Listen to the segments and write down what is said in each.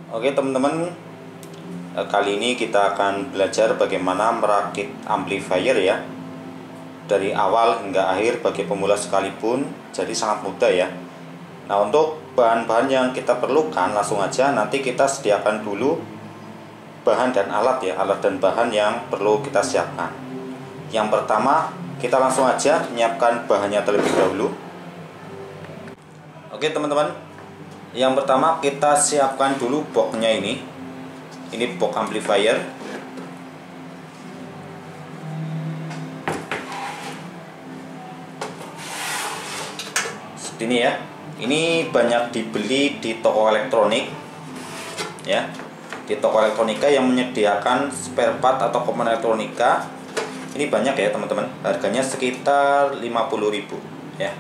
Oke teman-teman, kali ini kita akan belajar bagaimana merakit amplifier ya, dari awal hingga akhir bagi pemula sekalipun, jadi sangat mudah ya. Nah, untuk bahan-bahan yang kita perlukan langsung aja nanti kita sediakan dulu bahan dan alat ya, alat dan bahan yang perlu kita siapkan. Yang pertama, kita langsung aja menyiapkan bahannya terlebih dahulu. Oke teman-teman, yang pertama kita siapkan dulu boxnya ini box amplifier. Seperti ini ya. Ini banyak dibeli di toko elektronik ya, di toko elektronika yang menyediakan spare part atau komponen elektronika. Ini banyak ya teman-teman, harganya sekitar 50.000 ya.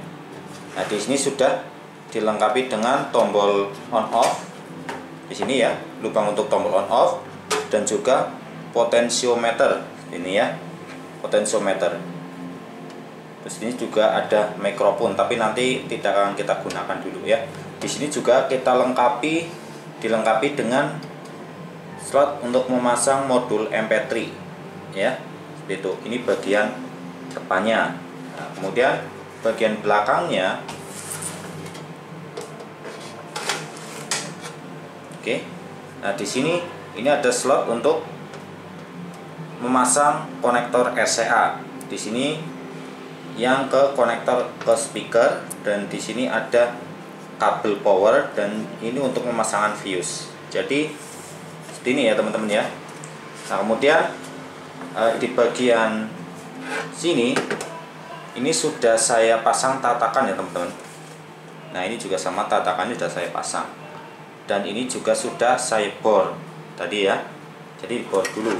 Nah, di sini sudah dilengkapi dengan tombol on off di sini ya, lubang untuk tombol on off, dan juga potensiometer ini ya, potensiometer. Terus ini juga ada mikrofon, tapi nanti tidak akan kita gunakan dulu ya. Di sini juga kita dilengkapi dengan slot untuk memasang modul MP3 ya, seperti itu. Ini bagian depannya. Nah, kemudian bagian belakangnya, oke. Nah, di sini ini ada slot untuk memasang konektor RCA. Di sini yang ke konektor ke speaker, dan di sini ada kabel power, dan ini untuk pemasangan fuse. Jadi seperti ini ya teman-teman ya. Nah, kemudian di bagian sini ini sudah saya pasang tatakan ya teman-teman. Nah, ini juga sama, tatakannya sudah saya pasang, dan ini juga sudah saya bor tadi ya. Jadi bor dulu,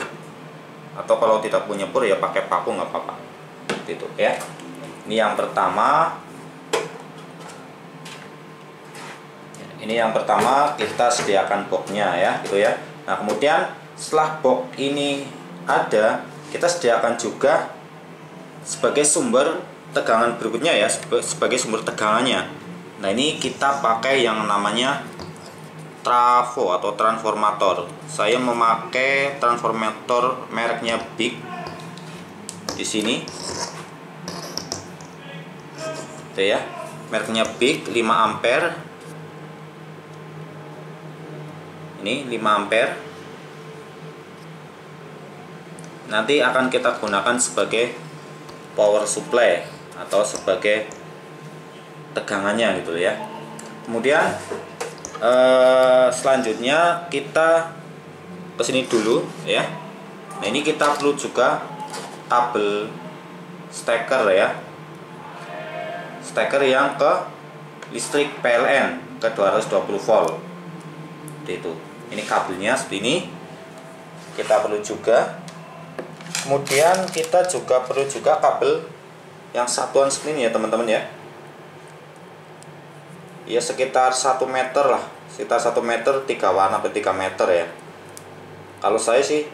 atau kalau tidak punya bor ya pakai paku nggak apa-apa, gitu ya. Ini yang pertama. Ini yang pertama kita sediakan boxnya ya, gitu ya. Nah, kemudian setelah box ini ada, kita sediakan juga sebagai sumber tegangan berikutnya ya, sebagai sumber tegangannya. Nah, ini kita pakai yang namanya trafo atau transformator. Saya memakai transformator mereknya Big di sini. Itu ya, mereknya Big 5 ampere. Ini 5 ampere. Nanti akan kita gunakan sebagai power supply atau sebagai tegangannya gitu ya. Kemudian selanjutnya kita ke sini dulu ya. Nah, ini kita perlu juga kabel steker ya, steker yang ke listrik PLN ke 220 volt itu. Ini kabelnya seperti ini kita perlu juga. Kemudian kita juga perlu juga kabel yang satuan seperti ini ya teman-teman ya. Ya sekitar 1 meter lah, sekitar 1 meter 3 warna per 3 meter ya. Kalau saya sih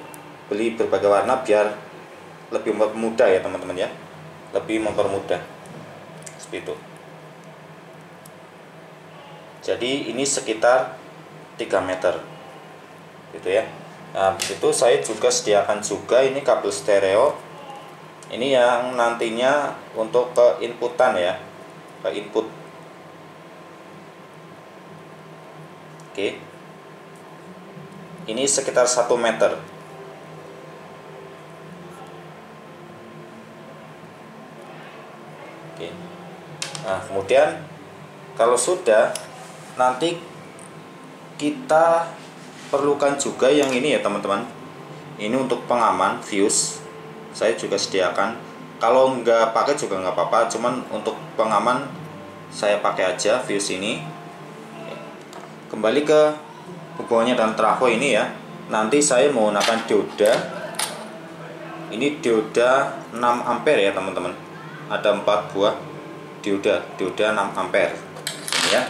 beli berbagai warna biar lebih mudah ya teman-teman ya, lebih mempermudah seperti itu. Jadi ini sekitar 3 meter gitu ya. Nah, itu saya juga sediakan juga ini kabel stereo. Ini yang nantinya untuk ke inputan ya, ke input. Oke. Ini sekitar 1 meter. Oke. Nah, kemudian kalau sudah, nanti kita perlukan juga yang ini ya teman-teman. Ini untuk pengaman fuse. Saya juga sediakan. Kalau nggak pakai juga nggak apa-apa, cuman untuk pengaman saya pakai aja fuse ini. Kembali ke hubungannya dan trafo ini ya. Nanti saya menggunakan dioda. Ini dioda 6 ampere ya teman-teman. Ada 4 buah dioda 6 ampere ini ya.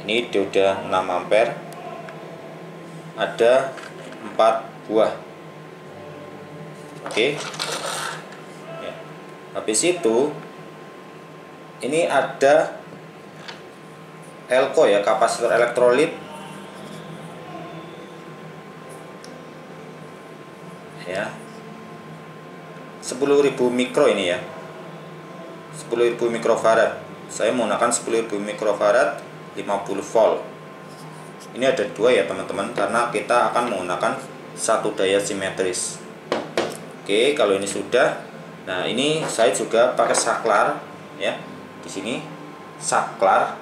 Ini dioda 6 ampere, ada 4 buah. Oke ya. Habis itu ini ada elko ya, kapasitor elektrolit ya, 10.000 mikro ini ya, 10.000 mikrofarad. Saya menggunakan 10.000 mikrofarad 50 volt. Ini ada dua ya teman-teman, karena kita akan menggunakan satu daya simetris. Oke, kalau ini sudah. Nah, ini saya juga pakai saklar ya. Di sini saklar.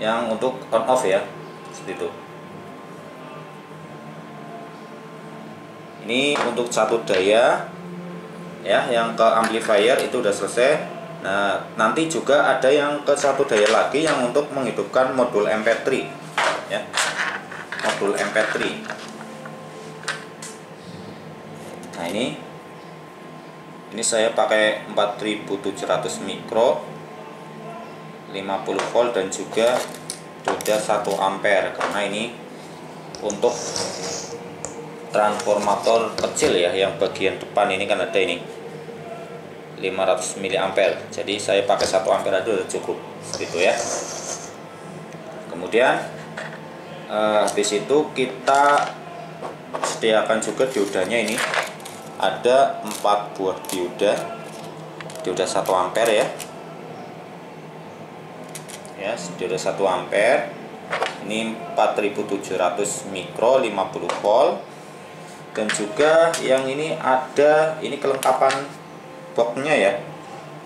Yang untuk on off ya, seperti itu. Ini untuk satu daya ya, yang ke amplifier itu udah selesai. Nah, nanti juga ada yang ke satu daya lagi yang untuk menghidupkan modul MP3 ya. Modul MP3. Nah, ini saya pakai 4700 mikro 50 volt dan juga dioda 1 ampere, karena ini untuk transformator kecil ya, yang bagian depan ini kan ada ini 500 mA, jadi saya pakai 1 ampere aja udah cukup gitu ya. Kemudian habis itu kita sediakan juga diodanya. Ini ada 4 buah dioda 1 ampere ya. Ya, dioda 1 ampere. Ini 4700 mikro 50 volt. Dan juga yang ini ada, ini kelengkapan boxnya ya.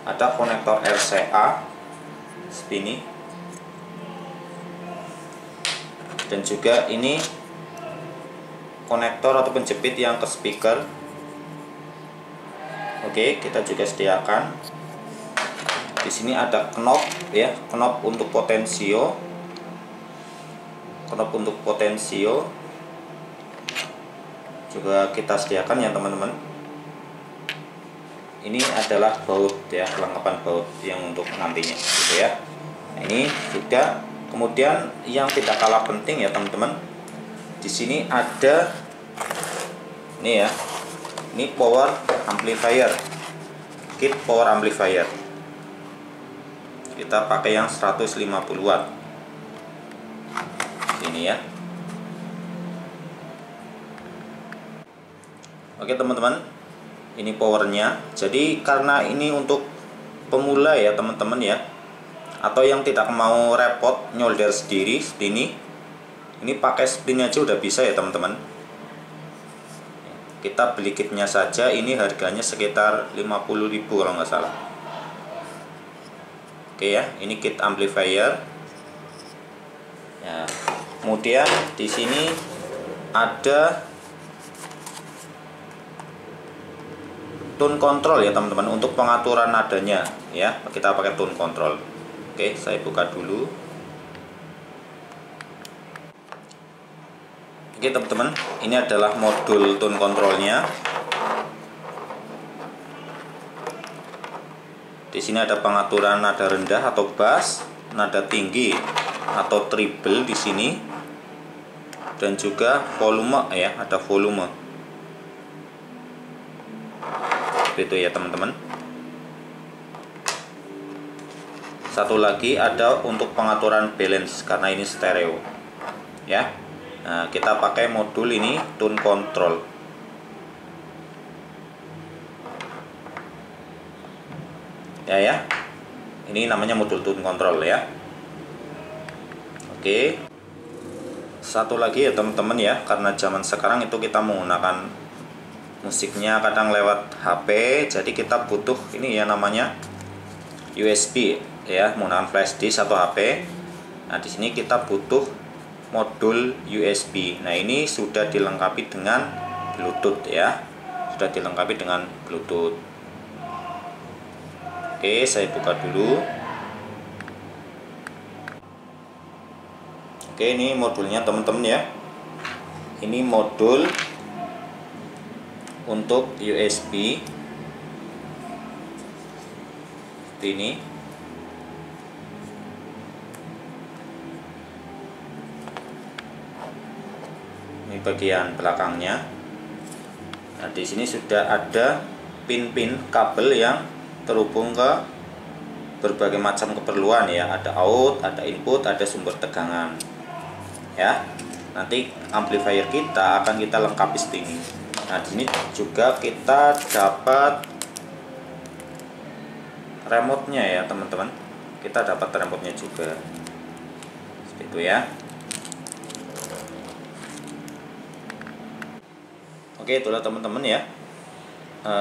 Ada konektor RCA seperti ini. Dan juga ini konektor atau penjepit yang ke speaker. Oke, kita juga sediakan. Di sini ada knob ya, knob untuk potensio. Knob untuk potensio juga kita sediakan ya teman-teman. Ini adalah baut ya, kelengkapan baut yang untuk nantinya gitu ya. Nah, ini juga. Kemudian yang tidak kalah penting ya teman-teman, di sini ada ini ya, ini power amplifier, kit power amplifier. Kita pakai yang 150 watt ini ya. Oke teman-teman, ini powernya. Jadi karena ini untuk pemula ya teman-teman ya, atau yang tidak mau repot nyolder sendiri seperti ini pakai spin aja udah bisa ya teman-teman. Kita beli kitnya saja, ini harganya sekitar 50.000 kalau nggak salah. Oke ya, ini kit amplifier ya. Kemudian di sini ada tone control ya teman-teman, untuk pengaturan nadanya ya. Kita pakai tone control. Oke, saya buka dulu. Oke teman-teman, ini adalah modul tone controlnya. Di sini ada pengaturan nada rendah atau bass, nada tinggi atau treble di sini, dan juga volume ya, ada volume. Itu ya teman-teman. Satu lagi ada untuk pengaturan balance, karena ini stereo ya. Nah, kita pakai modul ini tone control ya. Ini namanya modul tone control ya. Oke, satu lagi ya teman-teman ya, karena zaman sekarang itu kita menggunakan musiknya kadang lewat HP, jadi kita butuh ini ya, namanya USB ya, menggunakan flash disk atau HP. Nah, di sini kita butuh modul USB. Nah, ini sudah dilengkapi dengan Bluetooth ya. Sudah dilengkapi dengan Bluetooth. Oke, saya buka dulu. Oke, ini modulnya teman-teman ya. Ini modul untuk USB. Seperti ini. Ini bagian belakangnya. Nah, di sini sudah ada pin-pin kabel yang terhubung ke berbagai macam keperluan ya. Ada out, ada input, ada sumber tegangan. Ya. Nanti amplifier kita akan kita lengkapi seperti ini. Nah, di sini juga kita dapat remote-nya ya, teman-teman. Kita dapat remote-nya juga. Seperti itu ya. Oke, itulah teman-teman ya.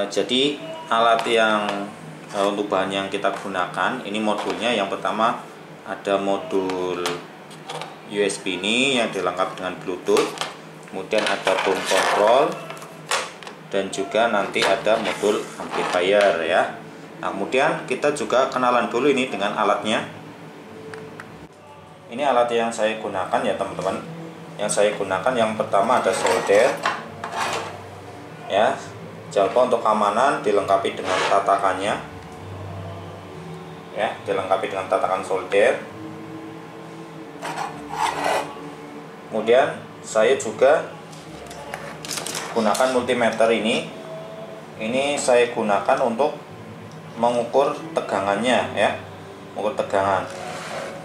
Jadi alat yang untuk bahan yang kita gunakan ini modulnya. Yang pertama ada modul USB ini yang dilengkapi dengan Bluetooth, kemudian ada tone control, dan juga nanti ada modul amplifier ya. Nah, kemudian kita juga kenalan dulu ini dengan alatnya. Ini alat yang saya gunakan ya teman-teman. Yang saya gunakan yang pertama ada solder ya. Jangan lupa untuk keamanan dilengkapi dengan tatakannya ya, dilengkapi dengan tatakan solder. Kemudian saya juga gunakan multimeter ini saya gunakan untuk mengukur tegangannya ya, mengukur tegangan.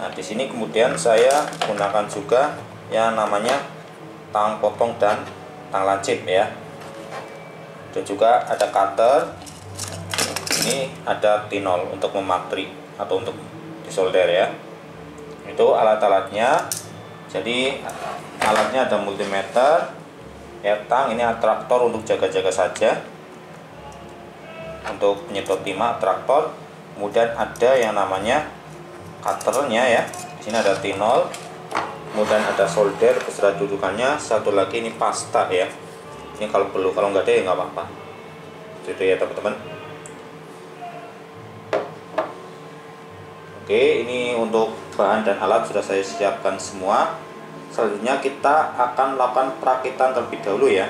Nah, di sini kemudian saya gunakan juga yang namanya tang potong dan tang lancip ya. Dan juga ada cutter, ini ada tinol untuk mematri atau untuk disolder ya. Itu alat-alatnya. Jadi alatnya ada multimeter ya, tang ini atraktor untuk jaga-jaga saja, untuk penyedot timah atraktor. Kemudian ada yang namanya cutternya ya, di sini ada tinol, kemudian ada solder beserta dudukannya. Satu lagi ini pasta ya, ini kalau perlu, kalau nggak ada ya nggak apa-apa. Itu ya teman-teman. Oke, ini untuk bahan dan alat sudah saya siapkan semua. Selanjutnya kita akan melakukan perakitan terlebih dahulu ya.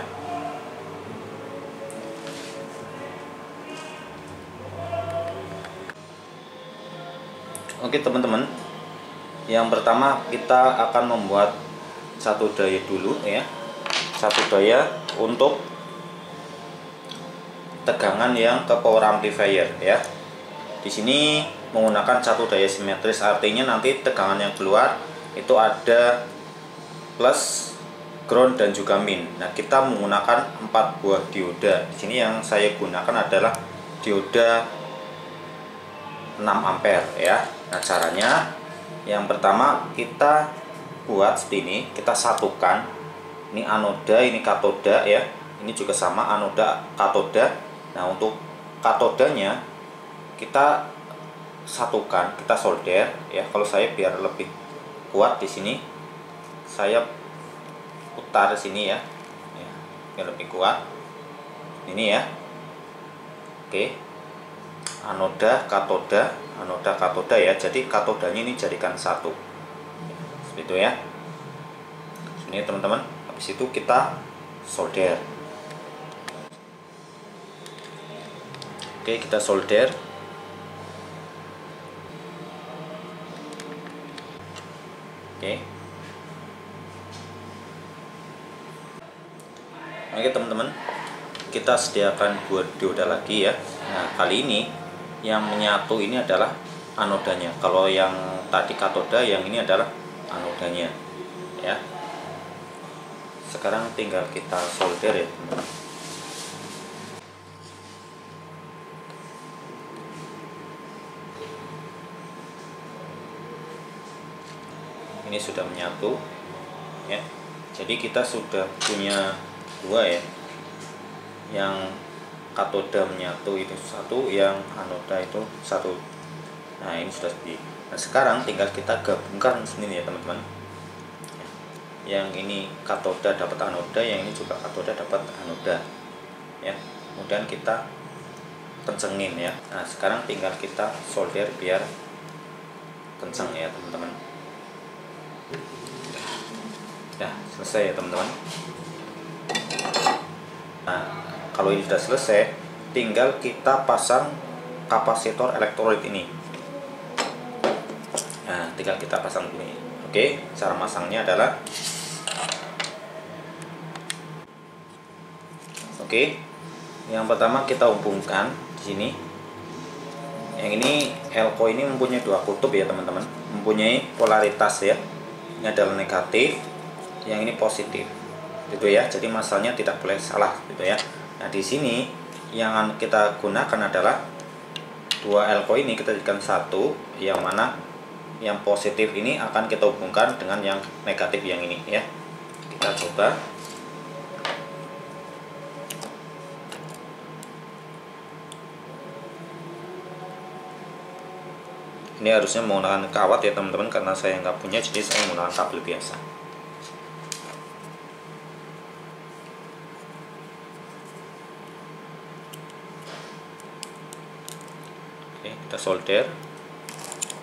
Oke teman-teman, yang pertama kita akan membuat satu daya dulu ya. Satu daya untuk tegangan yang ke power amplifier ya. Di sini menggunakan satu daya simetris, artinya nanti tegangan yang keluar itu ada plus, ground, dan juga min. Nah, kita menggunakan 4 buah dioda. Di sini yang saya gunakan adalah dioda 6 ampere ya. Nah, caranya yang pertama kita buat seperti ini, kita satukan. Ini anoda, ini katoda ya. Ini juga sama, anoda, katoda. Nah, untuk katodanya kita satukan, kita solder ya. Kalau saya biar lebih kuat di sini, saya putar sini ya, biar lebih kuat. Ini ya. Oke. Anoda, katoda ya. Jadi katodanya ini jadikan satu. Seperti itu ya. Ini teman-teman. Habis itu kita solder. Oke, kita solder. Oke. Oke teman-teman, kita sediakan buat dioda lagi ya. Nah, kali ini yang menyatu ini adalah anodanya. Kalau yang tadi katoda, yang ini adalah anodanya ya. Sekarang tinggal kita solder ya teman-teman. Ini sudah menyatu ya. Jadi kita sudah punya dua ya, yang katoda menyatu itu satu, yang anoda itu satu. Nah, ini sudah seperti. Nah, sekarang tinggal kita gabungkan sini ya teman-teman. Yang ini katoda dapat anoda, yang ini juga katoda dapat anoda ya. Kemudian kita kencengin ya. Nah, sekarang tinggal kita solder biar kenceng ya teman-teman. Nah, selesai ya teman-teman. Nah, kalau ini sudah selesai, tinggal kita pasang kapasitor elektrolit ini. Nah, tinggal kita pasang ini. Oke, cara masangnya adalah Oke, yang pertama kita hubungkan di sini. Yang ini elko ini mempunyai dua kutub ya teman-teman, mempunyai polaritas ya. Ini adalah negatif, yang ini positif, gitu ya. Jadi masalahnya tidak boleh salah, gitu ya. Nah di sini yang kita gunakan adalah dua elko ini kita jadikan satu, yang mana yang positif ini akan kita hubungkan dengan yang negatif yang ini ya. Kita coba. Ini harusnya menggunakan kawat ya teman-teman, karena saya nggak punya, jadi saya menggunakan kabel biasa. Oke, kita solder.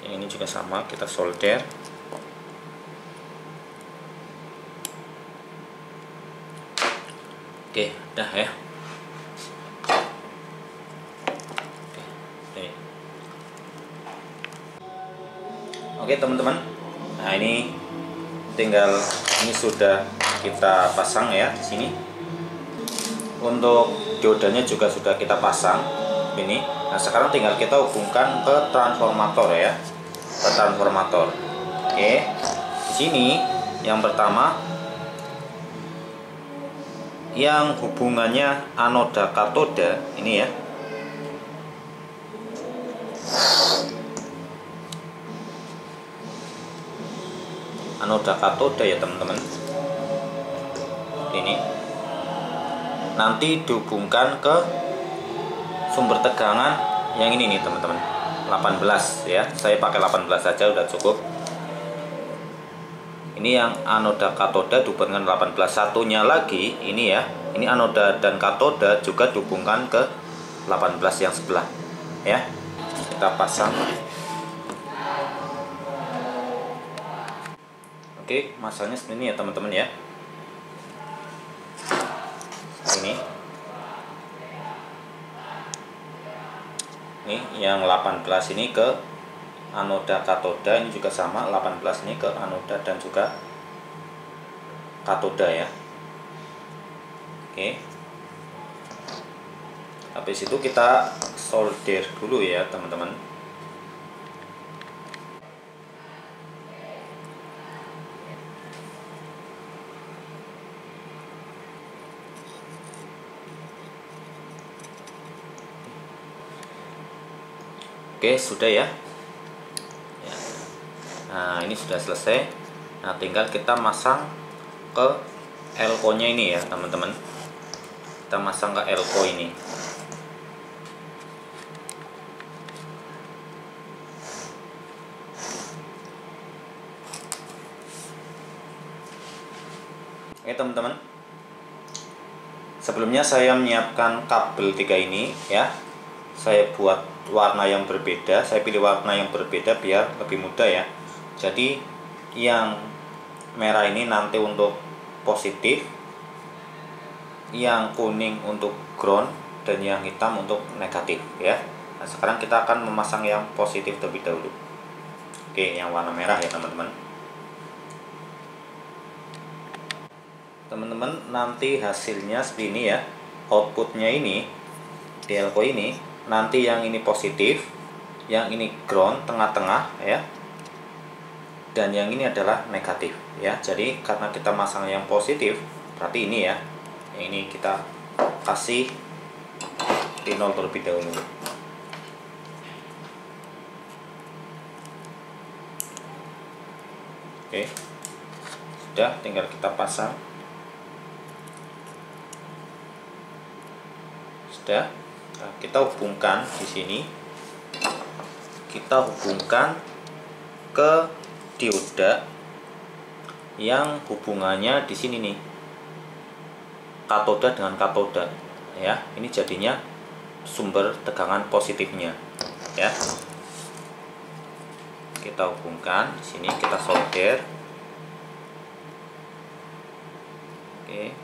Yang ini juga sama, kita solder. Oke, udah ya. Oke teman-teman, nah ini tinggal, ini sudah kita pasang ya di sini. Untuk diodanya juga sudah kita pasang ini. Nah sekarang tinggal kita hubungkan ke transformator ya, ke transformator. Oke, di sini yang pertama, yang hubungannya anoda katoda ini ya. Anoda katoda ya teman-teman, ini nanti dihubungkan ke sumber tegangan yang ini nih teman-teman, 18 ya. Saya pakai 18 saja udah cukup. Ini yang anoda katoda dihubungkan 18. Satunya lagi ini ya, ini anoda dan katoda juga dihubungkan ke 18 yang sebelah ya. Kita pasang. Oke, masanya seperti ini ya teman-teman ya. Ini yang 18 ini ke anoda katoda, ini juga sama, 18 ini ke anoda dan juga katoda ya. Oke, habis itu kita solder dulu ya teman-teman. Oke, sudah ya. Nah, ini sudah selesai. Nah, tinggal kita masang ke elko-nya ini ya, teman-teman. Kita masang ke elko ini. Oke, teman-teman. Sebelumnya saya menyiapkan kabel 3 ini ya. Saya buat warna yang berbeda, saya pilih warna yang berbeda biar lebih mudah ya. Jadi yang merah ini nanti untuk positif, yang kuning untuk ground, dan yang hitam untuk negatif ya. Nah, sekarang kita akan memasang yang positif terlebih dahulu. Oke, yang warna merah ya teman-teman. Teman-teman, nanti hasilnya seperti ini ya. Outputnya ini di elko ini, nanti yang ini positif, yang ini ground tengah-tengah ya, dan yang ini adalah negatif ya. Jadi karena kita masang yang positif, berarti ini ya, yang ini kita kasih di 0 terlebih dahulu. Oke, sudah, tinggal kita pasang. Sudah. Nah, kita hubungkan di sini, kita hubungkan ke dioda yang hubungannya di sini nih, katoda dengan katoda ya. Ini jadinya sumber tegangan positifnya ya. Kita hubungkan di sini, kita solder. Oke.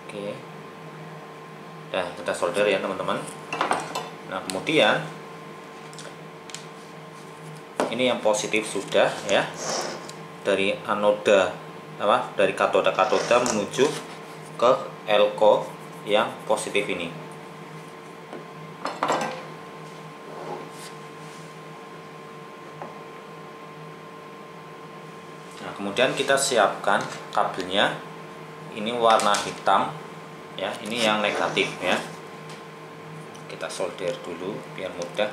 Oke, Nah, kita solder ya teman-teman. Nah, kemudian ini yang positif sudah ya, dari anoda dari katoda menuju ke elko yang positif ini. Nah, kemudian kita siapkan kabelnya. Ini warna hitam ya, ini yang negatif ya. Kita solder dulu biar mudah.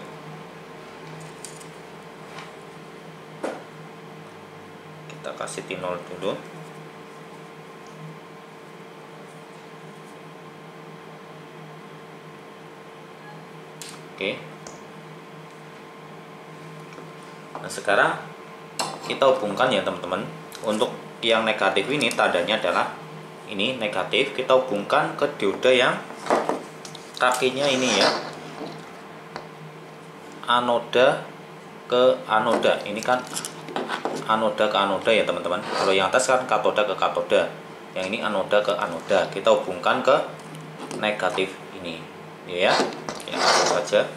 Kita kasih tinol dulu. Oke. Nah, sekarang kita hubungkan ya teman-teman. Untuk yang negatif ini tandanya adalah ini negatif, kita hubungkan ke dioda yang kakinya ini ya, anoda ke anoda. Ini kan anoda ke anoda ya teman-teman. Kalau yang atas kan katoda ke katoda, yang ini anoda ke anoda. Kita hubungkan ke negatif ini ya, langsung saja.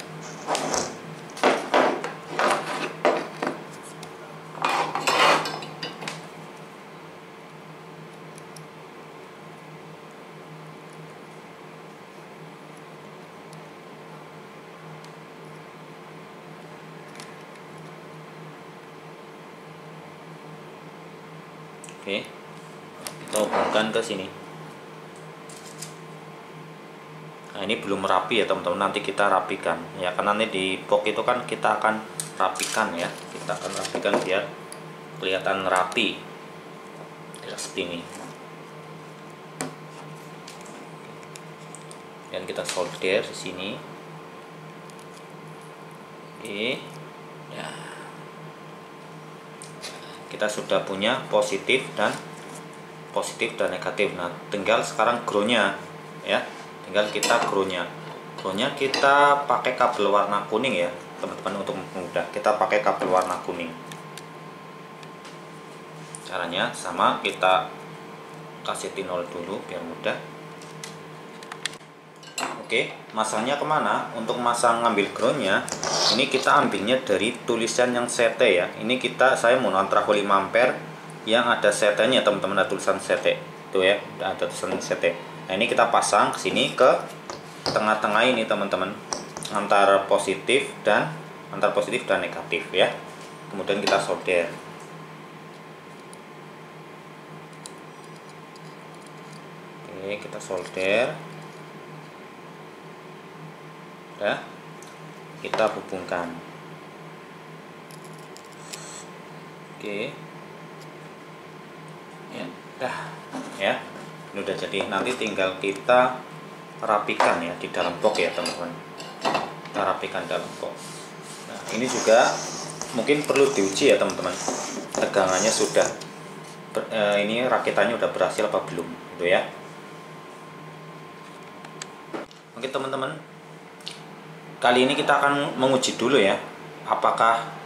Oke, kita hubungkan ke sini. Nah, ini belum rapi ya teman-teman, nanti kita rapikan ya, karena nanti di box itu kan kita akan rapikan ya, kita akan rapikan biar kelihatan rapi ya, seperti ini. Dan kita solder di sini. Oke ya, kita sudah punya positif dan negatif. Nah, tinggal sekarang groundnya ya, tinggal kita groundnya kita pakai kabel warna kuning ya teman-teman. Untuk mudah, kita pakai kabel warna kuning. Caranya sama, kita kasih tinol dulu biar mudah. Oke, masangnya kemana? Untuk masang ngambil groundnya, ini kita ambilnya dari tulisan yang CT ya. Ini saya menggunakan trafo 5 ampere yang ada CT-nya teman-teman, ada tulisan CT itu ya, ada tulisan CT. Nah, ini kita pasang ke sini, ke tengah-tengah ini teman-teman, antara positif dan negatif ya. Kemudian kita solder. Oke, kita solder. Udah, kita hubungkan. Oke ya, dah ya, ini udah jadi. Nanti tinggal kita rapikan ya di dalam box ya teman-teman, kita rapikan dalam box. Nah, ini juga mungkin perlu diuji ya teman-teman, tegangannya sudah ini rakitannya udah berhasil apa belum gitu ya. Oke teman-teman, kali ini kita akan menguji dulu ya, apakah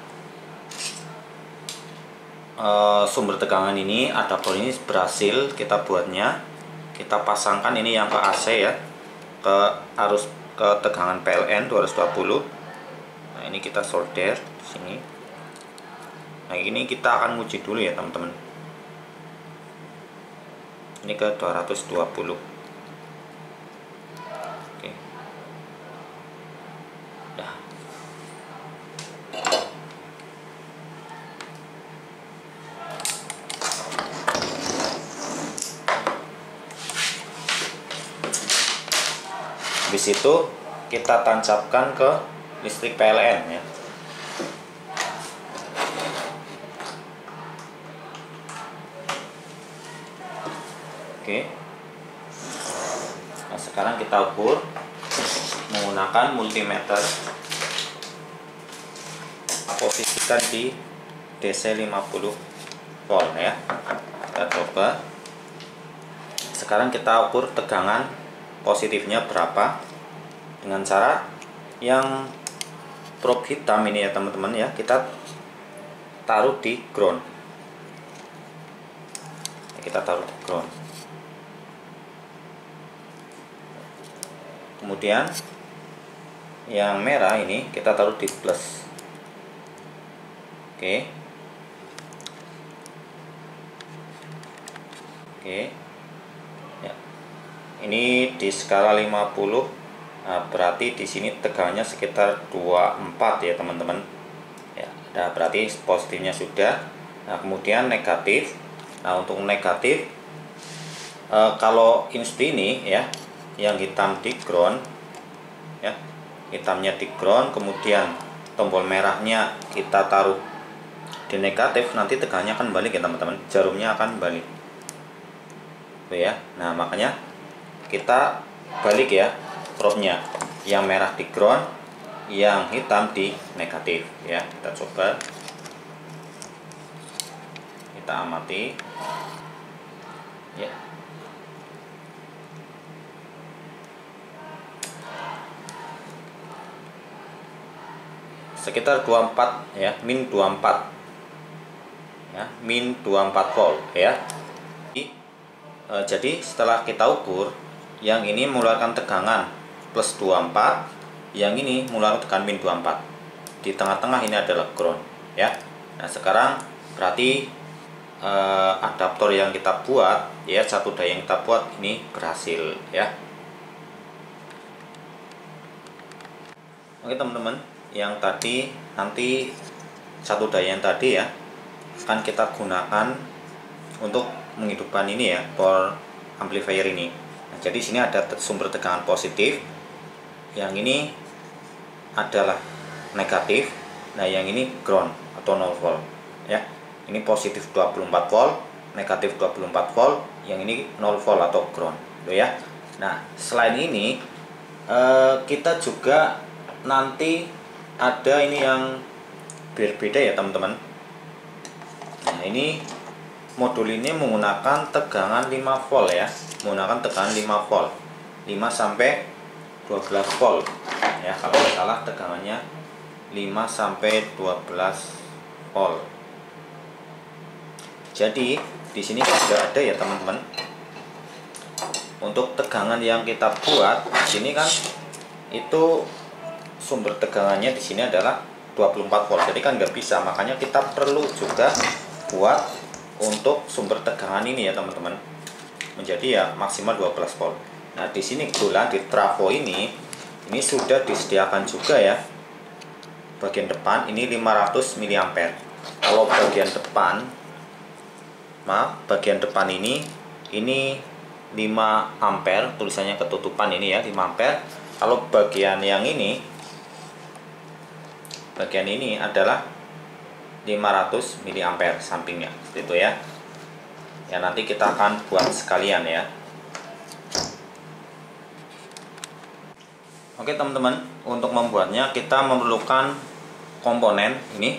sumber tegangan ini, adaptor ini berhasil kita buatnya. Kita pasangkan ini yang ke AC ya, ke tegangan PLN 220. Nah, ini kita solder di sini. Nah, ini kita akan uji dulu ya teman-teman. Ini ke 220. Oke. Dah. Habis itu kita tancapkan ke listrik PLN ya. Oke. Nah, sekarang kita ukur menggunakan multimeter. Posisikan di DC 50 volt ya. Kita coba. Sekarang kita ukur tegangan positifnya berapa dengan cara yang probe hitam ini ya teman-teman ya, kita taruh di ground. Kita taruh di ground. Kemudian yang merah ini kita taruh di plus. Oke. Oke. Ya. Ini di skala 50. Nah, berarti di sini tegangannya sekitar 24 ya, teman-teman. Ya, nah berarti positifnya sudah. Nah, kemudian negatif. Nah, untuk negatif kalau instri ini ya, yang hitam di ground ya, hitamnya di ground, kemudian tombol merahnya kita taruh di negatif, nanti tegangannya akan balik ya teman-teman, jarumnya akan balik tuh ya. Nah, makanya kita balik ya probe-nya, yang merah di ground, yang hitam di negatif ya. Kita coba, kita amati ya. Sekitar 24 ya, min 24 ya, min 24 volt ya. Jadi setelah kita ukur, yang ini mengeluarkan tegangan plus 24, yang ini mengeluarkan tegangan min 24. Di tengah-tengah ini adalah ground ya. Nah, sekarang berarti adaptor yang kita buat ya, satu daya yang kita buat ini berhasil ya. Oke teman-teman, yang tadi nanti satu daya yang tadi ya akan kita gunakan untuk menghidupkan ini ya, power amplifier ini. Nah, jadi sini ada sumber tegangan positif, yang ini adalah negatif. Nah, yang ini ground atau 0 volt ya. Ini positif 24 volt, negatif 24 volt, yang ini 0 volt atau ground gitu ya. Nah, selain ini kita juga nanti ada ini yang berbeda ya teman-teman. Nah, ini modul ini menggunakan tegangan 5 volt ya, menggunakan tegangan 5 volt, 5 sampai 12 volt ya, kalau tidak salah tegangannya 5 sampai 12 volt. Jadi di sini sudah ada ya teman-teman. Untuk tegangan yang kita buat di sini kan itu sumber tegangannya di sini adalah 24 volt. Jadi kan nggak bisa, makanya kita perlu juga buat untuk sumber tegangan ini ya teman-teman, menjadi ya maksimal 12 volt. Nah, di sini kebetulan di trafo ini sudah disediakan juga ya bagian depan ini 500 mA. Kalau bagian depan, bagian depan ini 5 ampere, tulisannya ketutupan ini ya, 5 ampere. Kalau bagian yang ini, bagian ini adalah 500 mA sampingnya, seperti itu ya. Ya, nanti kita akan buat sekalian ya. Oke teman-teman, untuk membuatnya kita memerlukan komponen ini.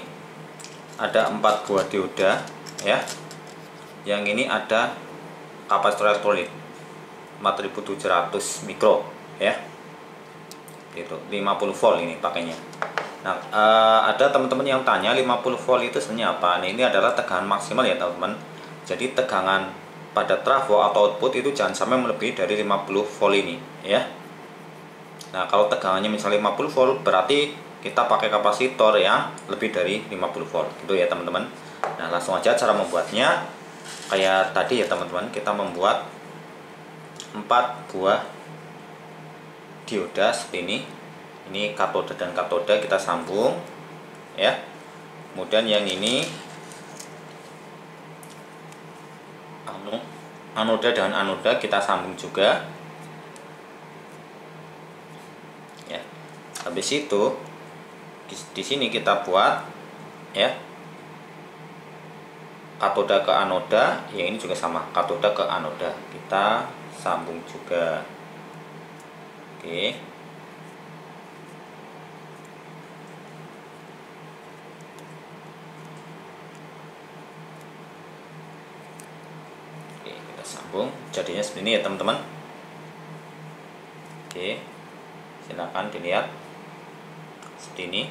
Ada 4 buah dioda ya. Yang ini ada kapasitor elektrolit 4700 mikro ya. Itu 50 volt ini pakainya. Nah, ada teman-teman yang tanya 50 volt itu sebenarnya apa? Nah, ini adalah tegangan maksimal ya teman-teman. Jadi tegangan pada trafo atau output itu jangan sampai melebihi dari 50 volt ini ya. Nah, kalau tegangannya misalnya 50 volt, berarti kita pakai kapasitor yang lebih dari 50 volt gitu ya teman-teman. Nah, langsung aja cara membuatnya. Kayak tadi ya teman-teman, kita membuat 4 buah dioda seperti ini. Ini katoda dan katoda kita sambung ya. Kemudian yang ini anoda dengan anoda kita sambung juga ya. Habis itu di sini kita buat ya katoda ke anoda, yang ini juga sama, katoda ke anoda kita sambung juga. Oke. Sambung, jadinya seperti ini ya teman-teman. Oke, silakan dilihat seperti ini.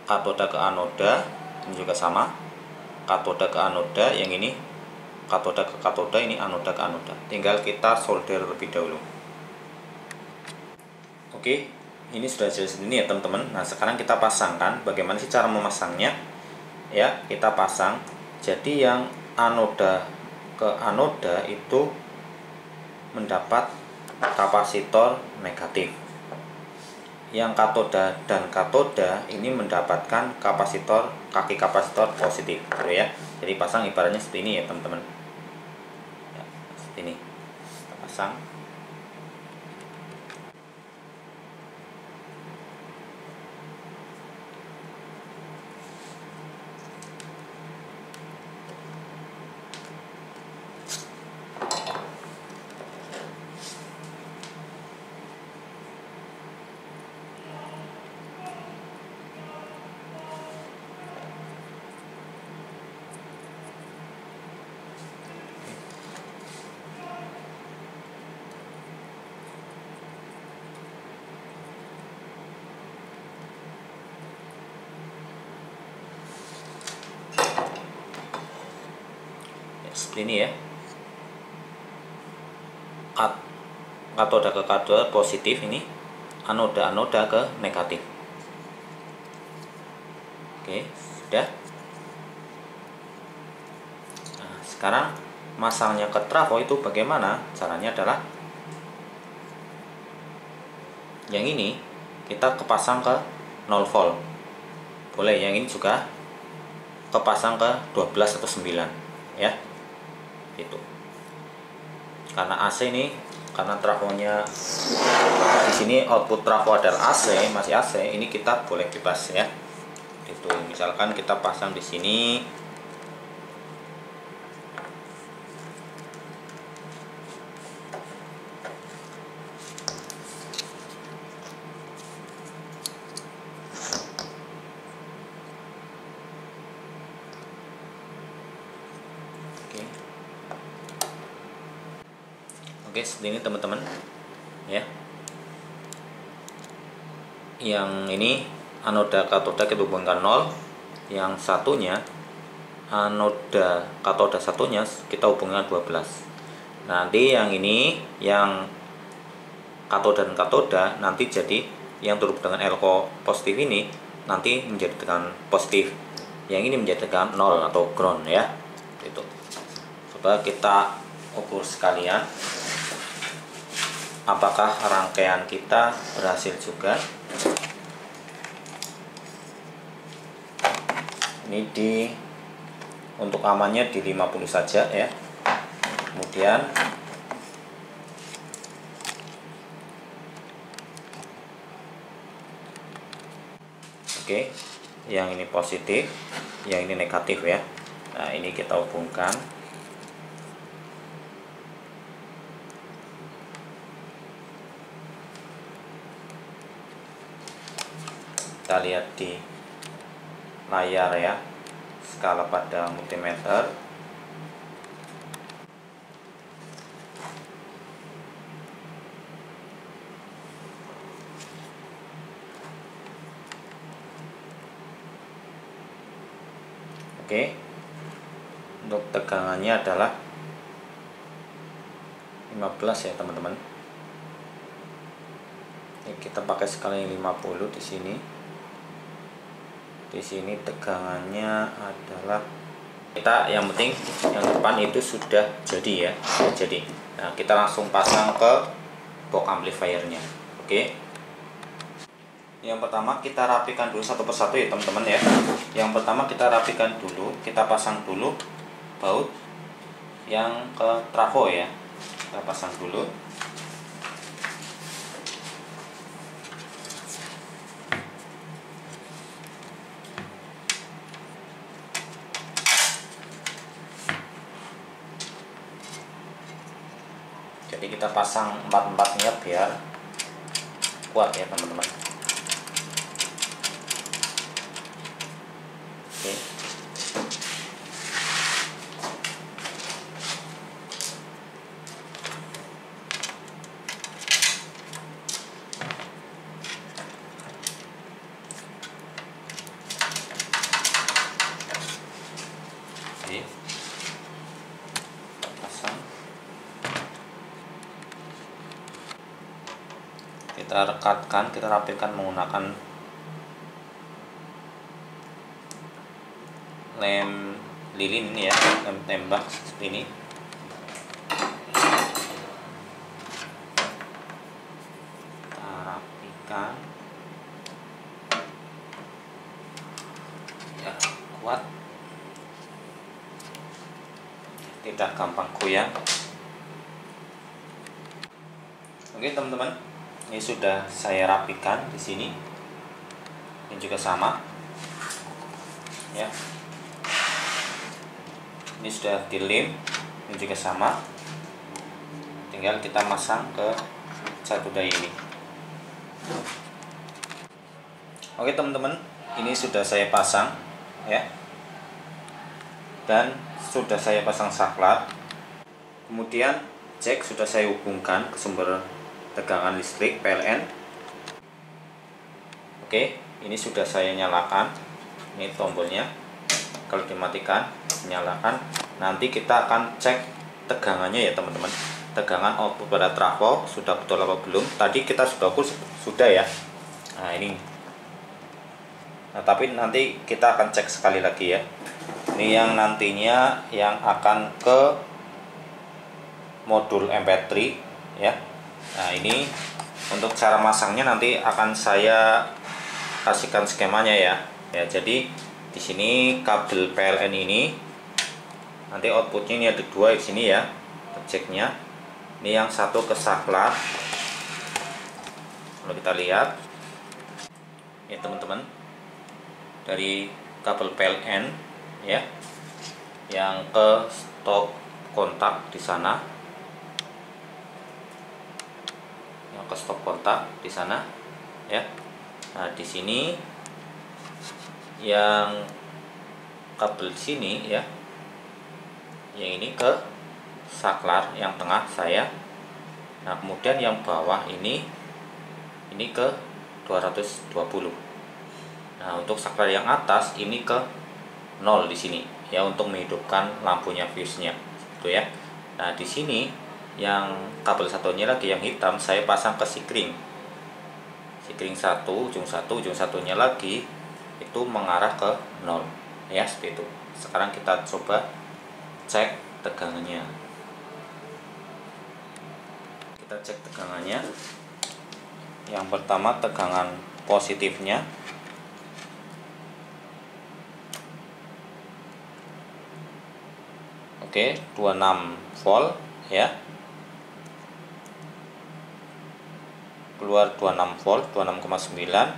Katoda ke anoda ini juga sama, katoda ke anoda, yang ini katoda ke katoda, ini anoda ke anoda. Tinggal kita solder terlebih dahulu. Oke, ini sudah jelas ini ya teman-teman. Nah, sekarang kita pasangkan. Bagaimana sih cara memasangnya? Ya, kita pasang. Jadi yang anoda ke anoda itu mendapat kapasitor negatif. Yang katoda dan katoda ini mendapatkan kapasitor, kaki kapasitor positif, gitu ya. Jadi pasang ibaratnya seperti ini ya teman-teman. Ya, seperti ini. Kita pasang. Seperti ini ya, katoda ke katoda positif, ini anoda ke negatif. Oke, sudah. Nah, sekarang masangnya ke trafo itu bagaimana? Caranya adalah yang ini kita kepasang ke 0 volt, boleh. Yang ini juga kepasang ke 12 atau 9 ya, itu karena AC ini, karena trafonya di sini output trafo adalah AC, masih AC, ini kita boleh bebas ya. Itu misalkan kita pasang di sini, oke, seperti ini teman-teman ya. Yang ini anoda katoda kita hubungkan 0, yang satunya anoda katoda satunya kita hubungkan 12. Nanti yang ini, yang katoda dan katoda nanti jadi yang terhubung dengan elko positif ini nanti menjadi tegangan positif, yang ini menjadi tegangan 0 atau ground ya. Itu coba kita ukur sekalian apakah rangkaian kita berhasil juga. Ini untuk amannya di 50 saja ya. Kemudian oke, yang ini positif, yang ini negatif ya. Nah, ini kita hubungkan. Kita lihat di layar ya, skala pada multimeter. Oke, untuk tegangannya adalah 15 ya teman-teman. Ini kita pakai skala yang 50 di sini. Di sini tegangannya adalah, kita yang penting yang depan itu sudah jadi ya, sudah jadi. Nah, kita langsung pasang ke box amplifiernya. Oke. Yang pertama kita rapikan dulu satu persatu ya teman-teman ya. Yang pertama kita rapikan dulu, kita pasang dulu baut yang ke trafo ya. Kita pasang dulu. Jadi kita pasang 4-4-nya biar kuat ya teman-teman. Oke. Oke. kita rekatkan, kita rapikan menggunakan lem lilin ini ya, lem tembak seperti ini. Kita rapikan ya, kuat, tidak gampang goyang. Oke teman-teman, ini sudah saya rapikan di sini. Ini juga sama ya, ini sudah dilem, ini juga sama, tinggal kita masang ke satu daya ini. Oke teman-teman, ini sudah saya pasang ya, dan sudah saya pasang saklar. Kemudian jack sudah saya hubungkan ke sumber tegangan listrik PLN. Oke, ini sudah saya nyalakan. Ini tombolnya, kalau dimatikan nyalakan. Nanti kita akan cek tegangannya ya teman-teman, tegangan output pada trafo sudah betul apa belum. Tadi kita sudah ukur, sudah ya. Nah ini, nah tapi nanti kita akan cek sekali lagi ya. Ini yang nantinya yang akan ke modul MP3 ya. Nah ini untuk cara masangnya nanti akan saya kasihkan skemanya ya. Ya jadi di sini kabel PLN ini nanti outputnya ini ada dua di sini ya, jacknya. Ini yang satu ke saklar. Kalau kita lihat, ya teman-teman, dari kabel PLN ya, yang ke stop kontak di sana. Ke stop kontak di sana ya. Nah di sini yang kabel sini ya, yang ini ke saklar yang tengah saya. Nah kemudian yang bawah ini ke 220. Nah untuk saklar yang atas ini ke 0 di sini ya, untuk menghidupkan lampunya fuse-nya gitu ya. Nah di sini yang kabel satunya lagi yang hitam saya pasang ke sikring satu, ujung satunya lagi itu mengarah ke 0 ya, seperti itu. Sekarang kita coba cek tegangannya. Kita cek tegangannya. Yang pertama tegangan positifnya oke, 26 volt ya, keluar 26 volt, 26,9.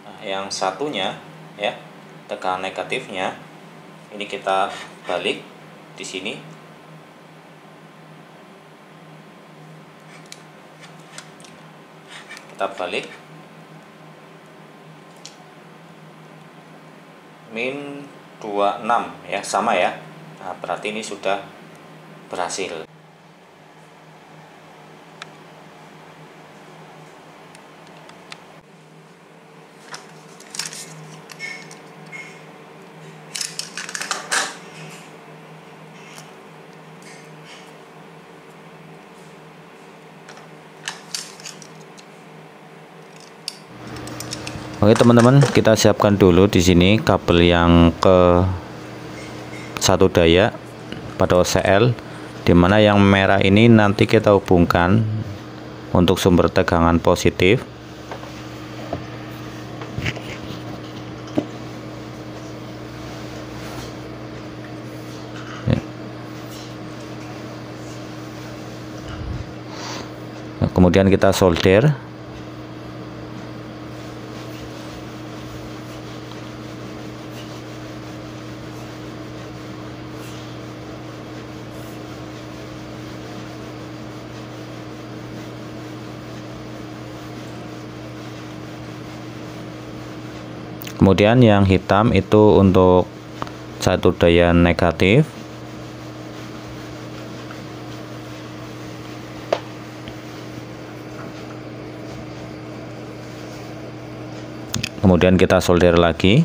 Nah, yang satunya ya, tegangan negatifnya ini kita balik di sini. Kita balik min 26 ya, sama ya. Nah, berarti ini sudah berhasil. Oke teman-teman, kita siapkan dulu di sini kabel yang ke satu daya pada OCL, dimana yang merah ini nanti kita hubungkan untuk sumber tegangan positif. Nah, kemudian kita solder. Kemudian yang hitam itu untuk satu daya negatif. Kemudian kita solder lagi.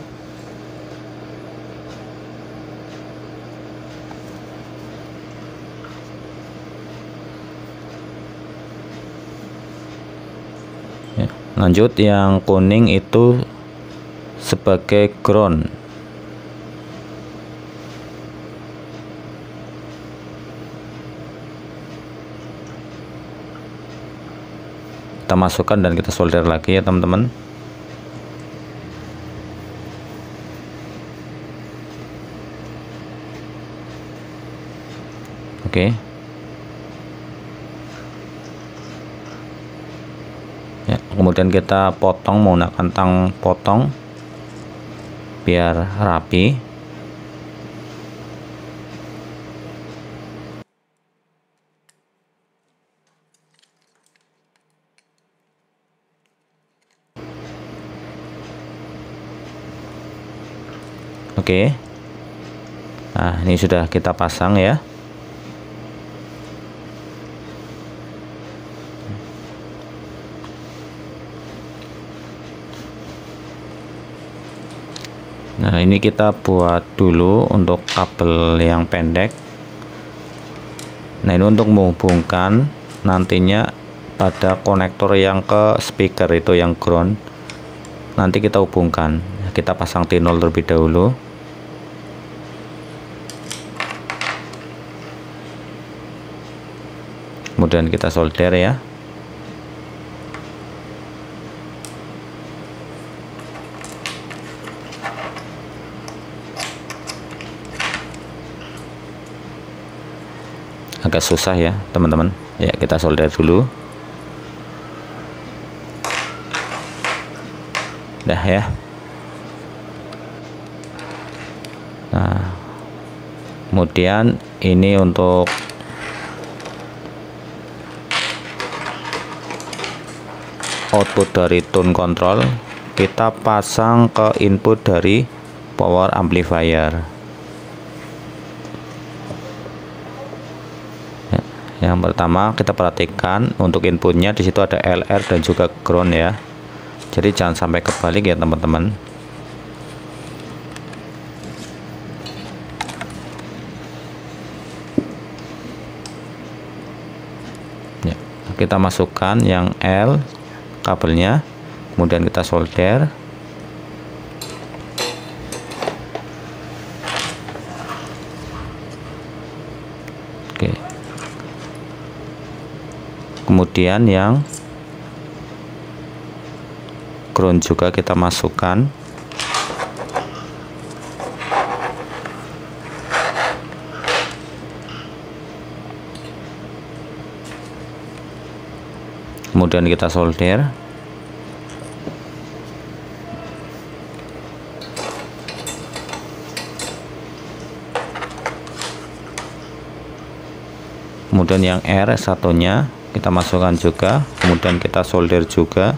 Lanjut, yang kuning itu sebagai ground. Kita masukkan dan kita solder lagi ya teman-teman. Oke. Ya, kemudian kita potong menggunakan tang potong biar rapi. Oke. Nah, ini sudah kita pasang ya. Nah, ini kita buat dulu untuk kabel yang pendek. Nah, ini untuk menghubungkan nantinya pada konektor yang ke speaker itu yang ground. Nanti kita hubungkan. Kita pasang T0 terlebih dahulu. Kemudian kita solder ya. Agak susah ya teman-teman. Ya, kita solder dulu. Dah ya. Nah, kemudian ini untuk output dari tone control, kita pasang ke input dari power amplifier. Ya, yang pertama kita perhatikan untuk inputnya di situ ada LR dan juga ground ya. Jadi jangan sampai kebalik ya teman-teman. Ya, kita masukkan yang L kabelnya, kemudian kita solder. Oke. Kemudian yang ground juga kita masukkan. Kemudian kita solder. Kemudian yang R satunya kita masukkan juga, kemudian kita solder juga.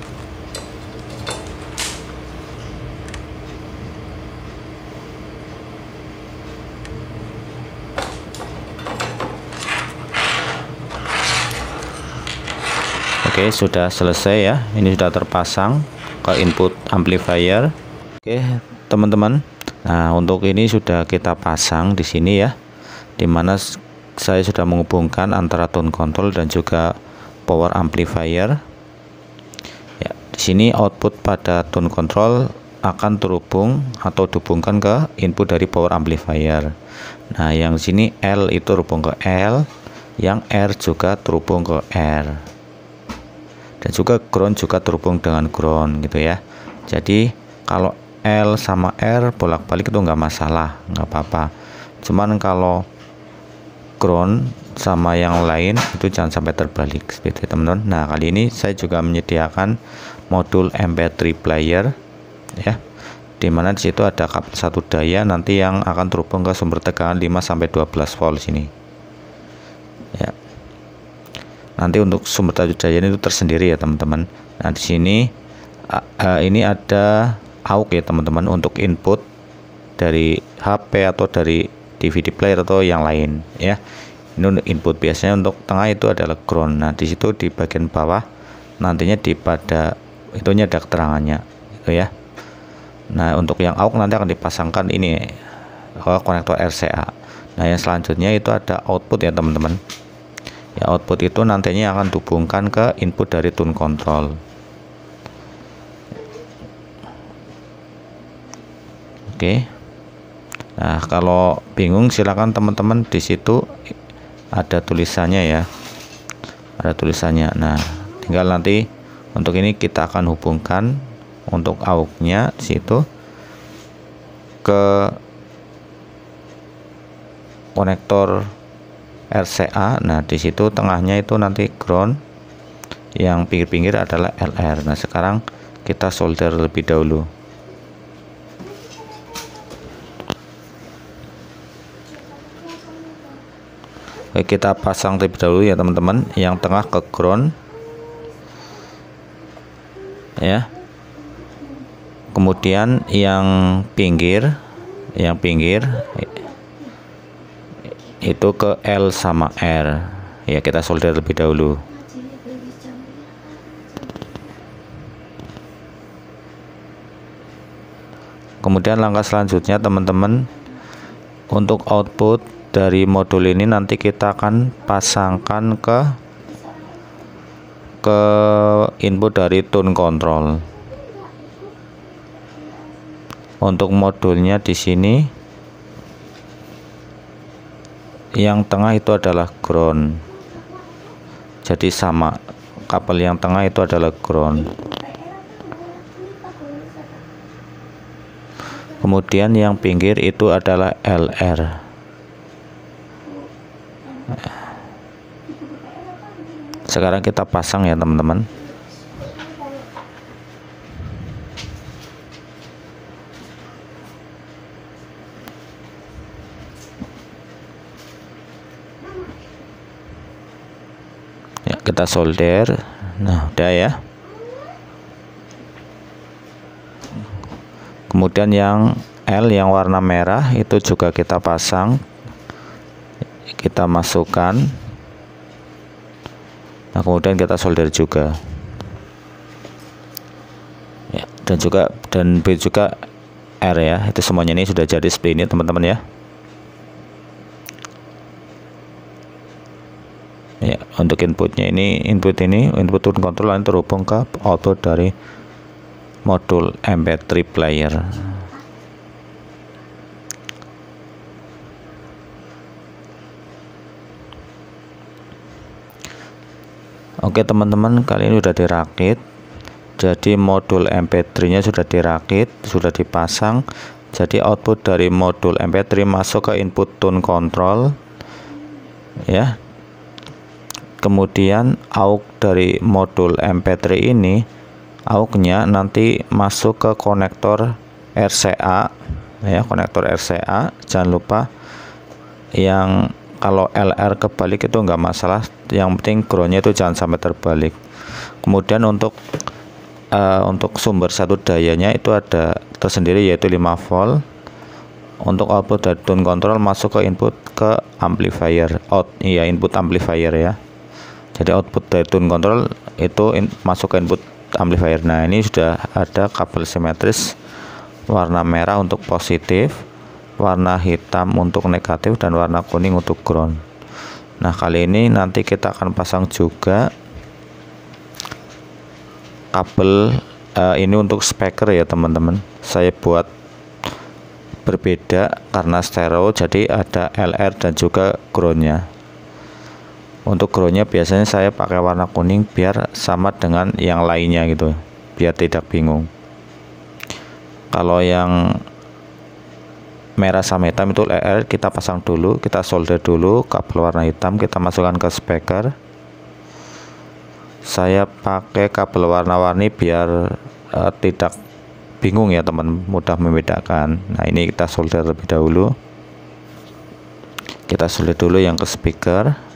Oke, sudah selesai ya. Ini sudah terpasang ke input amplifier. Oke, teman-teman. Nah, untuk ini sudah kita pasang di sini ya. Dimana saya sudah menghubungkan antara tone control dan juga power amplifier. Ya, di sini output pada tone control akan terhubung atau dihubungkan ke input dari power amplifier. Nah, yang sini L itu terhubung ke L, yang R juga terhubung ke R. Dan juga ground juga terhubung dengan ground gitu ya. Jadi kalau L sama R bolak-balik itu nggak masalah, nggak apa-apa. Cuman kalau ground sama yang lain itu jangan sampai terbalik seperti itu teman-teman. Nah, kali ini saya juga menyediakan modul MP3 player ya, dimana disitu ada kabel satu daya nanti yang akan terhubung ke sumber tegangan 5-12 volt sini ya. Nanti untuk sumber daya itu tersendiri ya teman-teman. Nah, di sini ini ada AUX ya teman-teman untuk input dari HP atau dari DVD player atau yang lain ya. Ini untuk input, biasanya untuk tengah itu adalah ground. Nah, di situ di bagian bawah nantinya di pada itunya ada keterangannya itu ya. Nah, untuk yang AUX nanti akan dipasangkan ini konektor RCA. Nah, yang selanjutnya itu ada output ya teman-teman. Ya, output itu nantinya akan dihubungkan ke input dari tone control. Oke. Nah, kalau bingung silakan teman-teman, di situ ada tulisannya ya. Ada tulisannya. Nah, tinggal nanti untuk ini kita akan hubungkan untuk AUX-nya di situ ke konektor RCA. Nah, di situ tengahnya itu nanti ground, yang pinggir-pinggir adalah LR. Nah, sekarang kita solder lebih dahulu. Oke, kita pasang terlebih dahulu ya teman-teman, yang tengah ke ground ya. Kemudian yang pinggir itu ke L sama R ya, kita solder lebih dahulu. Kemudian langkah selanjutnya teman-teman, untuk output dari modul ini nanti kita akan pasangkan ke input dari tune control. Untuk modulnya di sini yang tengah itu adalah ground, jadi sama, kabel yang tengah itu adalah ground. Kemudian yang pinggir itu adalah LR. Sekarang kita pasang ya teman-teman. Ya, kita solder. Nah, udah ya. Kemudian yang L yang warna merah itu juga kita pasang, kita masukkan. Nah, kemudian kita solder juga ya, dan B juga R ya. Itu semuanya ini sudah jadi seperti ini teman-teman ya. Ya, untuk inputnya ini, input tune control yang terhubung ke output dari modul MP3 player. Oke teman-teman, kali ini sudah dirakit. Jadi modul MP3 nya sudah dirakit, sudah dipasang. Jadi output dari modul MP3 masuk ke input tune control ya. Kemudian AUX dari modul MP3 ini, AUX-nya nanti masuk ke konektor RCA ya, konektor RCA. Jangan lupa yang kalau LR kebalik itu enggak masalah, yang penting groundnya itu jangan sampai terbalik. Kemudian untuk sumber satu dayanya itu ada tersendiri, yaitu 5 volt. Untuk output dari tune control masuk ke input ke amplifier, input amplifier ya. Jadi output dari tune control itu masuk ke input amplifier. Nah, ini sudah ada kabel simetris warna merah untuk positif, warna hitam untuk negatif, dan warna kuning untuk ground. Nah, kali ini nanti kita akan pasang juga kabel ini untuk speaker ya teman-teman. Saya buat berbeda karena stereo, jadi ada LR dan juga groundnya. Untuk groundnya biasanya saya pakai warna kuning biar sama dengan yang lainnya gitu, biar tidak bingung. Kalau yang merah sama hitam itu LR, kita pasang dulu, kita solder dulu kabel warna hitam, kita masukkan ke speaker. Saya pakai kabel warna-warni biar tidak bingung ya teman, mudah membedakan. Nah, ini kita solder lebih dahulu. Kita solder dulu yang ke speaker.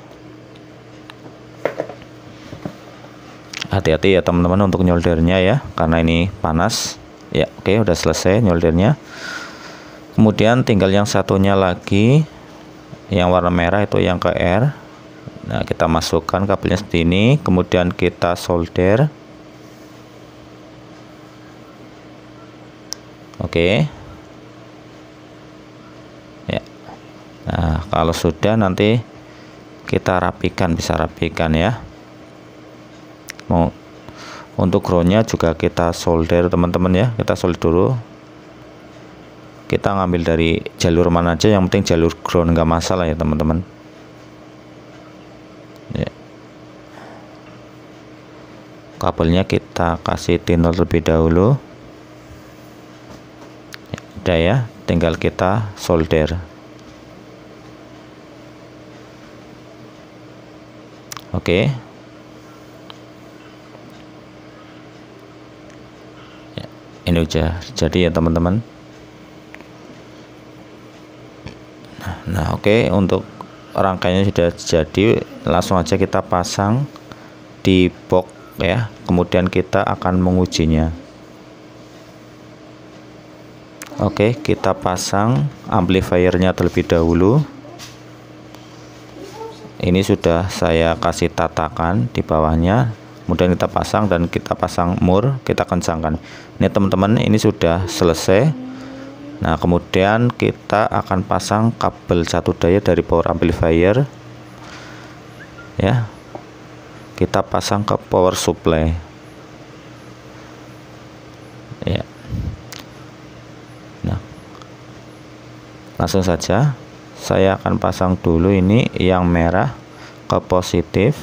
Hati-hati ya teman-teman untuk nyoldernya ya, karena ini panas ya. Oke, udah selesai nyoldernya. Kemudian tinggal yang satunya lagi, yang warna merah itu yang ke R. Nah, kita masukkan kabelnya seperti ini, kemudian kita solder. Oke ya. Nah, kalau sudah nanti kita rapikan, bisa rapikan ya. Untuk groundnya juga kita solder teman-teman ya, kita solder dulu. kita ngambil dari jalur mana aja, yang penting jalur ground nggak masalah ya teman-teman. Ya. Kabelnya kita kasih tinol terlebih dahulu. Ya, udah ya, tinggal kita solder. Oke. Ya, ini udah jadi ya teman-teman. Nah, oke, untuk rangkaiannya sudah jadi, langsung aja kita pasang di box ya. Kemudian kita akan mengujinya. Oke, kita pasang amplifiernya terlebih dahulu. Ini sudah saya kasih tatakan di bawahnya. Kemudian kita pasang dan kita pasang mur, kita kencangkan. Ini teman-teman, ini sudah selesai. Nah, kemudian kita akan pasang kabel satu daya dari power amplifier ya. Kita pasang ke power supply ya. Nah, langsung saja saya akan pasang dulu ini yang merah ke positif,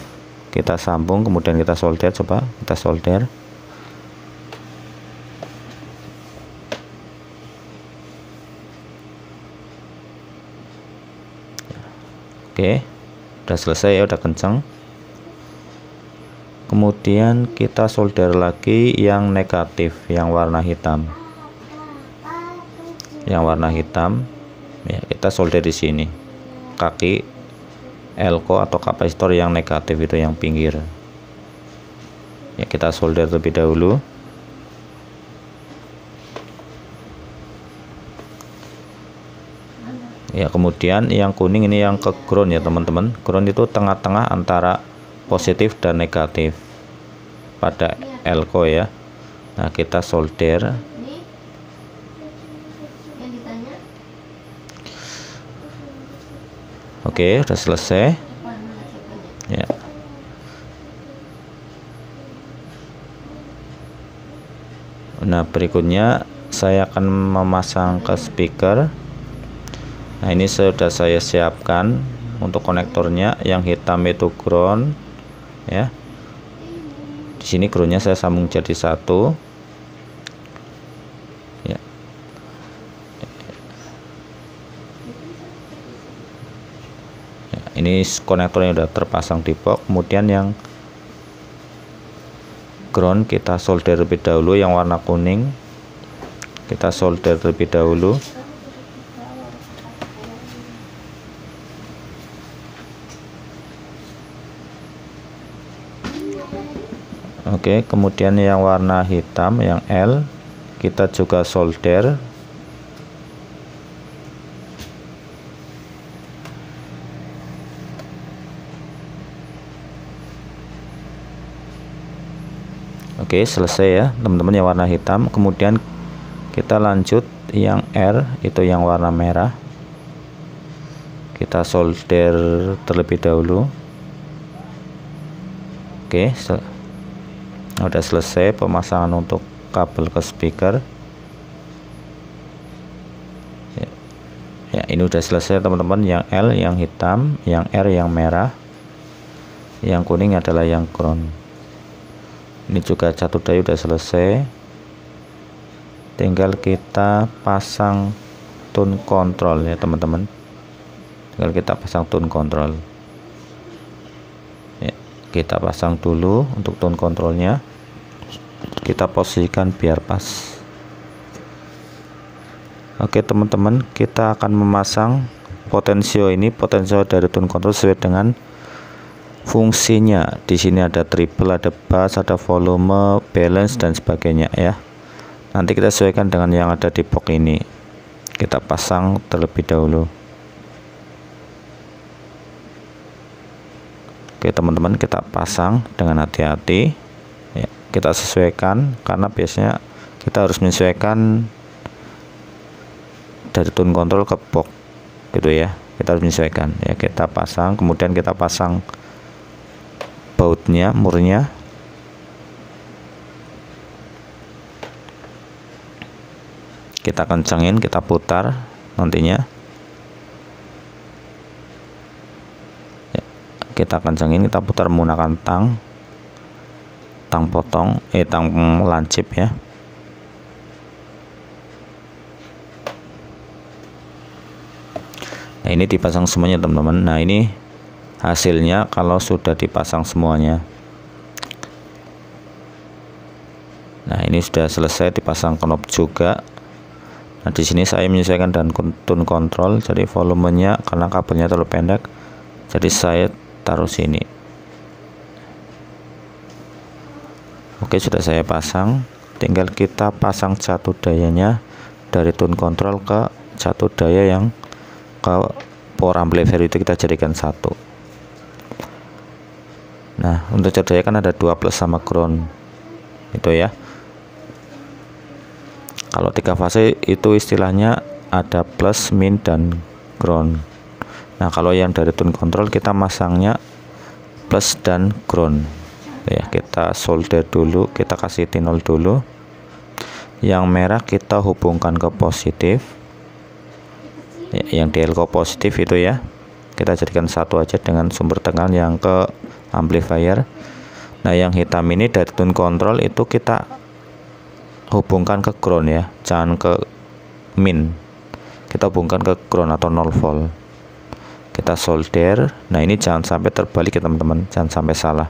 kita sambung, kemudian kita solder. Coba kita solder. Oke, udah selesai ya, udah kenceng. Kemudian kita solder lagi yang negatif, yang warna hitam. Yang warna hitam ya, kita solder di sini. Kaki elko atau kapasitor yang negatif itu, yang pinggir. Ya, kita solder terlebih dahulu. Ya, kemudian yang kuning ini yang ke ground ya teman-teman. Ground itu tengah-tengah antara positif dan negatif pada elko ya. Nah, kita solder. Oke, udah selesai ya. Nah, berikutnya saya akan memasang ke speaker. Nah, ini sudah saya siapkan untuk konektornya. Yang hitam itu ground ya. Di sini groundnya saya sambung jadi satu ya. Ya, ini konektornya udah terpasang di box. Kemudian yang ground kita solder terlebih dahulu, yang warna kuning kita solder terlebih dahulu. Oke, kemudian yang warna hitam, yang L, kita juga solder. Oke, selesai ya teman-teman yang warna hitam. Kemudian kita lanjut yang R, itu yang warna merah. Kita solder terlebih dahulu. Oke, udah selesai pemasangan untuk kabel ke speaker ya. Ya, ini udah selesai teman-teman, yang L yang hitam, yang R yang merah, yang kuning adalah yang ground. Ini juga satu daya udah selesai, tinggal kita pasang tune control ya teman-teman. Tinggal kita pasang tune control ya. Kita pasang dulu untuk tone kontrolnya, kita posisikan biar pas. Oke teman-teman, kita akan memasang potensio ini, potensio dari tone control sesuai dengan fungsinya. Di sini ada treble, ada bass, ada volume, balance dan sebagainya ya. Nanti kita sesuaikan dengan yang ada di box ini. Kita pasang terlebih dahulu. Oke teman-teman, kita pasang dengan hati-hati ya, kita sesuaikan, karena biasanya kita harus menyesuaikan dari tune control ke box gitu ya. Kita harus menyesuaikan ya. Kita pasang, kemudian kita pasang bautnya, murnya. kita kencengin, kita putar nantinya ya, kita kencengin, kita putar menggunakan tang potong tang lancip ya. Nah, ini dipasang semuanya teman-teman. Nah, ini hasilnya kalau sudah dipasang semuanya. Nah, ini sudah selesai dipasang knob juga. Nah, di sini saya menyesuaikan dan tune control, jadi volumenya karena kabelnya terlalu pendek, jadi saya taruh sini. Oke, sudah saya pasang. Tinggal kita pasang jatuh dayanya dari tune control ke jatuh daya yang ke power amplifier itu kita jadikan satu. Nah, untuk jatuh daya kan ada 2 plus sama ground itu ya. Kalau 3 fase itu istilahnya ada plus, min, dan ground. Nah, kalau yang dari tune control kita masangnya plus dan ground ya. Kita solder dulu, kita kasih tinol dulu. Yang merah kita hubungkan ke positif ya, yang DLCO positif itu ya, kita jadikan satu aja dengan sumber tegangan yang ke amplifier. Nah, yang hitam ini dari tune control itu kita hubungkan ke ground ya, jangan ke min, kita hubungkan ke ground atau 0 volt. Kita solder. Nah, ini jangan sampai terbalik ya teman-teman, jangan sampai salah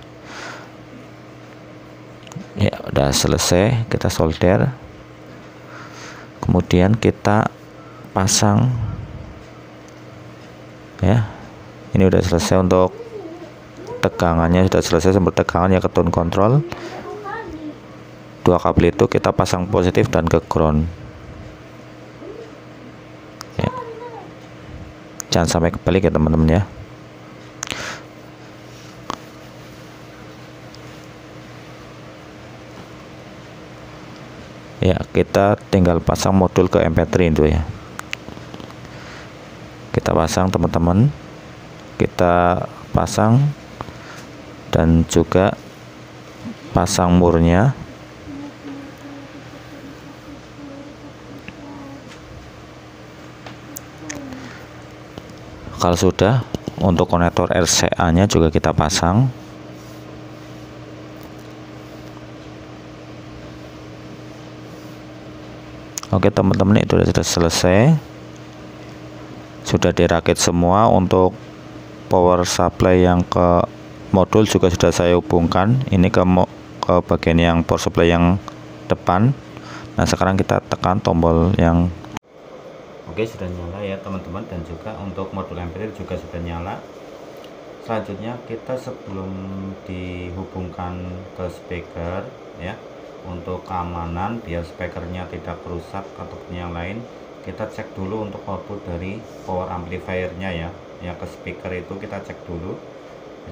ya. Udah selesai, kita solder, kemudian kita pasang ya. Ini udah selesai untuk tegangannya, sudah selesai sumber tegangan ya ke tune control. Dua kabel itu kita pasang positif dan ke ground ya. Jangan sampai kebalik ya teman-teman ya. Ya, kita tinggal pasang modul ke MP3 itu ya. Kita pasang teman-teman, kita pasang dan juga pasang murnya. Kalau sudah, untuk konektor RCA nya juga kita pasang. Oke teman-teman, itu sudah selesai, sudah dirakit semua. Untuk power supply yang ke modul juga sudah saya hubungkan. Ini ke bagian yang power supply yang depan. Nah, sekarang kita tekan tombol yang oke, sudah nyala ya teman-teman, dan juga untuk modul ampere juga sudah nyala. Selanjutnya kita sebelum dihubungkan ke speaker ya, untuk keamanan biar speakernya tidak rusak ataupun yang lain, kita cek dulu untuk output dari power amplifiernya ya. Ya, ke speaker itu kita cek dulu.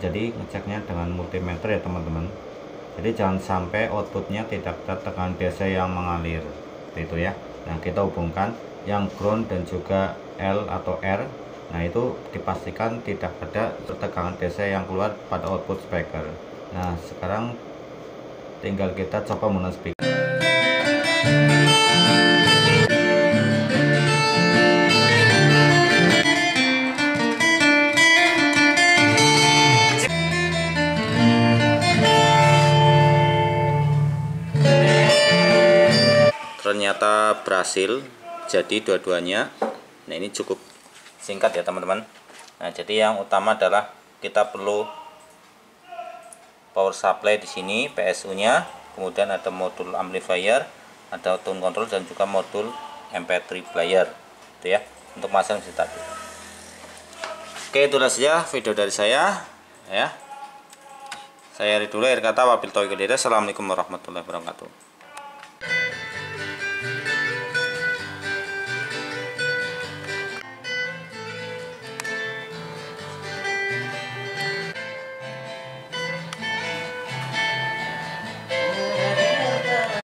Jadi ngeceknya dengan multimeter ya teman-teman. Jadi jangan sampai outputnya tidak ada tekanan DC yang mengalir itu ya. Nah, kita hubungkan yang ground dan juga L atau R. Nah, itu dipastikan tidak ada tegangan DC yang keluar pada output speaker. Nah, sekarang tinggal kita coba menggunakan speaker. Ternyata berhasil, jadi dua-duanya. Nah, ini cukup singkat ya teman-teman. Nah, jadi yang utama adalah kita perlu power supply di sini, PSU-nya, kemudian ada modul amplifier, ada tone control, dan juga modul MP3 player, itu ya, untuk masang mesin tadi. Oke, itulah saja video dari saya ya. Saya Ridul, akhir kata wabil taufiq wal hidayah. Assalamualaikum warahmatullahi wabarakatuh.